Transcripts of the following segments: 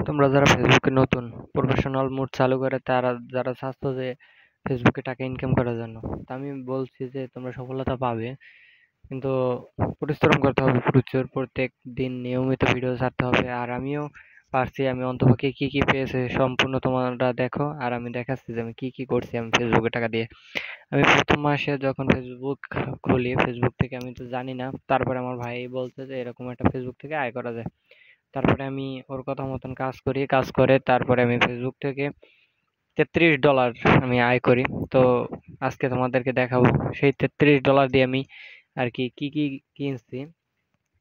তোমরা যারা ফেসবুকে নতুন প্রফেশনাল মোড চালু করে তারা যারা চাচ্ছো যে ফেসবুকে টাকা ইনকাম করার জন্য, তা আমি বলছি যে তোমরা সফলতা পাবে, কিন্তু পরিশ্রম করতে হবে প্রচুর। প্রত্যেক দিন নিয়মিত ভিডিও ছাড়তে হবে। আর আমিও পারছি। আমি অন্তপক্ষে কি কি পেয়েছে সম্পূর্ণ তোমরা দেখো, আর আমি দেখাচ্ছি যে আমি কি কি করছি আমি ফেসবুকে টাকা দিয়ে। আমি প্রথম মাসে যখন ফেসবুক খুলি, ফেসবুক থেকে আমি তো জানি না, তারপরে আমার ভাই বলছে যে এরকম একটা ফেসবুক থেকে আয় করা যায়। তারপরে আমি ওর কথা মতন কাজ করি, কাজ করে তারপরে আমি ফেসবুক থেকে $33 আমি আয় করি। তো আজকে তোমাদেরকে দেখাবো সেই $33 দিয়ে আমি আর কি কি কি কিনছি,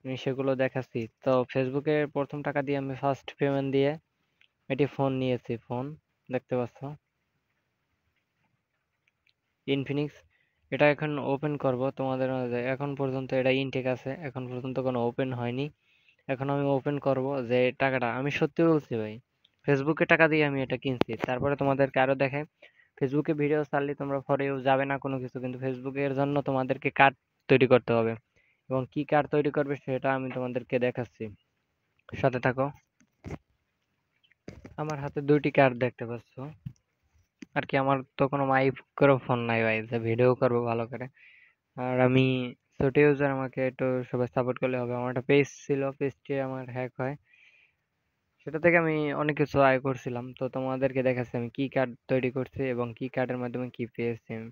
আমি সেগুলো দেখাচ্ছি। তো ফেসবুকে প্রথম টাকা দিয়ে আমি ফার্স্ট পেমেন্ট দিয়ে এটি ফোন নিয়েছি। ফোন দেখতে পাচ্ছ, ইনফিনিক্স। এটা এখন ওপেন করব তোমাদের মাঝে। এখন পর্যন্ত এটা ইনটেক আছে, এখন পর্যন্ত কোনো ওপেন হয়নি। এখন আমি ওপেন করব যে টাকাটা, আমি সত্যি বলছি ভাই, ফেসবুকে টাকা দিয়ে আমি এটা কিনছি। তারপরে তোমাদেরকে আরো দেখাই, ফেসবুকে ভিডিও ছাড়লে তোমরা ফরেও যাবে না কোনো কিছু, কিন্তু ফেসবুকের জন্য তোমাদেরকে কার্ড তৈরি করতে হবে, এবং কি কার্ড তৈরি করবে সেটা আমি তোমাদেরকে দেখাচ্ছি, সাথে থাকো। আমার হাতে দুইটি কার্ড দেখতে পাচ্ছ আর কি। আমার তো কোনো মাইক্রোফোন নাই ভাই যে ভিডিও করবো ভালো করে। আর আমি ছোট ইউজার, আমাকে একটু সবাই সাপোর্ট করলে হবে। আমার একটা পেজ ছিল, পেজটি আমার হ্যাক হয়, সেটা থেকে আমি অনেক কিছু আয় করছিলাম। তো তোমাদেরকে দেখাচ্ছি আমি কি কার্ড তৈরি করছি এবং কি কার্ডের মাধ্যমে কি পেয়েছি আমি।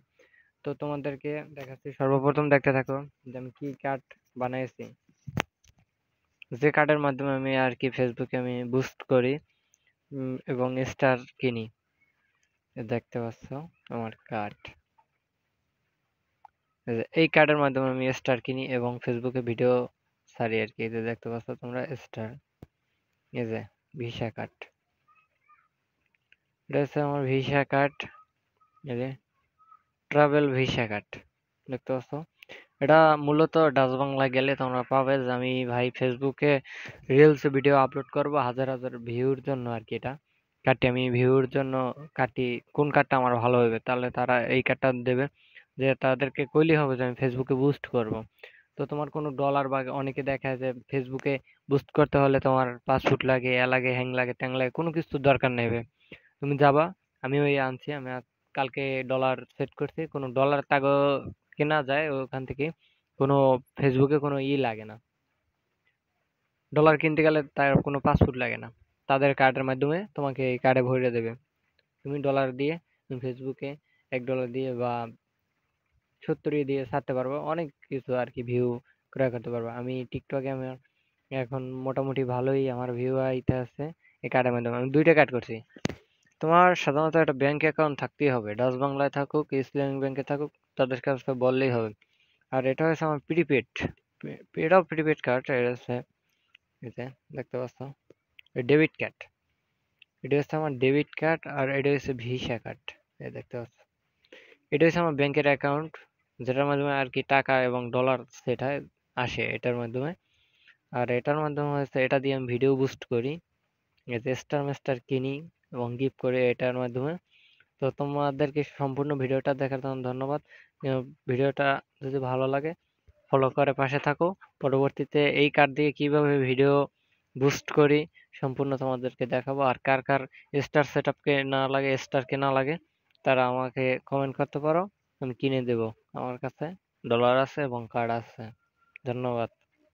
তো তোমাদেরকে দেখাচ্ছি, সর্বপ্রথম দেখতে থাকো যে আমি কি কার্ড বানাইছি, যে কার্ডের মাধ্যমে আমি আর কি ফেসবুকে আমি বুস্ট করি এবং স্টার কিনি। দেখতে পাচ্ছ আমার কার্ড, এই কার্ডের মাধ্যমে আমি স্টার কিনি এবং ফেসবুকে ভিডিও ছাড়ি আর কি। এই যে দেখতে পাচ্ছ তোমরা স্টার, এই যে ভিসা কার্ড, এটা হচ্ছে আমার ভিসা কার্ড। এই যে ট্রাভেল ভিসা কার্ড দেখতে পাচ্ছ। এটা মূলত ডাচ বাংলা গেলে তোমরা পাবে যে আমি ভাই ফেসবুকে রিলস ভিডিও আপলোড করব হাজার হাজার ভিউর জন্য আর কি। এটা কার্ডটি আমি ভিউর জন্য কাটি। কোন কার্ডটা আমার ভালো হবে, তাহলে তারা এই কার্ডটা দেবে। যে তাদেরকে কইলেই হবে যে আমি ফেসবুকে বুস্ট করব। তো তোমার কোনো ডলার বা অনেকে দেখায় যে ফেসবুকে বুস্ট করতে হলে তোমার পাসপোর্ট লাগে, এ লাগে, হ্যাং লাগে, ট্যাং লাগে, কোনো কিছুর দরকার নেই ভাই। তুমি যাবা, আমি ওই আনছি, আমি কালকে ডলার সেট করছি, কোনো ডলার তাগো কেনা যায় ওখান থেকে। কোনো ফেসবুকে কোনো লাগে না, ডলার কিনতে গেলে তার কোনো পাসপোর্ট লাগে না। তাদের কার্ডের মাধ্যমে তোমাকে এই কার্ডে ভরে দেবে। তুমি ডলার দিয়ে তুমি ফেসবুকে $1 দিয়ে বা 70 দিয়ে ছাড়তে পারবো অনেক কিছু আর কি, ভিউ ক্রয় করতে পারবো। আমি টিকটকে আমার এখন মোটামুটি ভালোই আমার ভিউ আইতে আছে এই কার্ডের মাধ্যমে। আমি দুইটা কার্ড করছি। তোমার সাধারণত একটা ব্যাংক অ্যাকাউন্ট থাকতেই হবে, ডাচ বাংলায় থাকুক ইসলামিক ব্যাংকে থাকুক, তাদের কাছে বললেই হবে। আর এটা হচ্ছে আমার প্রিপেড, এটাও প্রিপেড কার্ড। এটা হচ্ছে এই যে দেখতে পাচ্ছ ডেবিট কার্ড, এটা হচ্ছে আমার ডেবিট কার্ড। আর এটা হচ্ছে ভিসা কার্ড, এই দেখতে পাচ্ছ। এটা হচ্ছে আমার ব্যাংকের অ্যাকাউন্ট, যেটার মাধ্যমে আর কি টাকা এবং ডলার সেটা আসে এটার মাধ্যমে। আর এটার মাধ্যমে হচ্ছে এটা দিয়ে আমি ভিডিও বুস্ট করি, এই যে স্টার মেস্টার কিনি এবং গিফট করি এটার মাধ্যমে। তো তোমাদেরকে সম্পূর্ণ ভিডিওটা দেখার জন্য ধন্যবাদ। ভিডিওটা যদি ভালো লাগে ফলো করে পাশে থাকো। পরবর্তীতে এই কার্ড দিয়ে কিভাবে ভিডিও বুস্ট করি সম্পূর্ণ তোমাদেরকে দেখাবো। আর কার কার স্টার সেটআপ কে না লাগে, স্টার কে না লাগে, তারা আমাকে কমেন্ট করতে পারো, আমি কিনে দেব। আমার কাছে ডলার আছে এবং কার্ড আছে। ধন্যবাদ।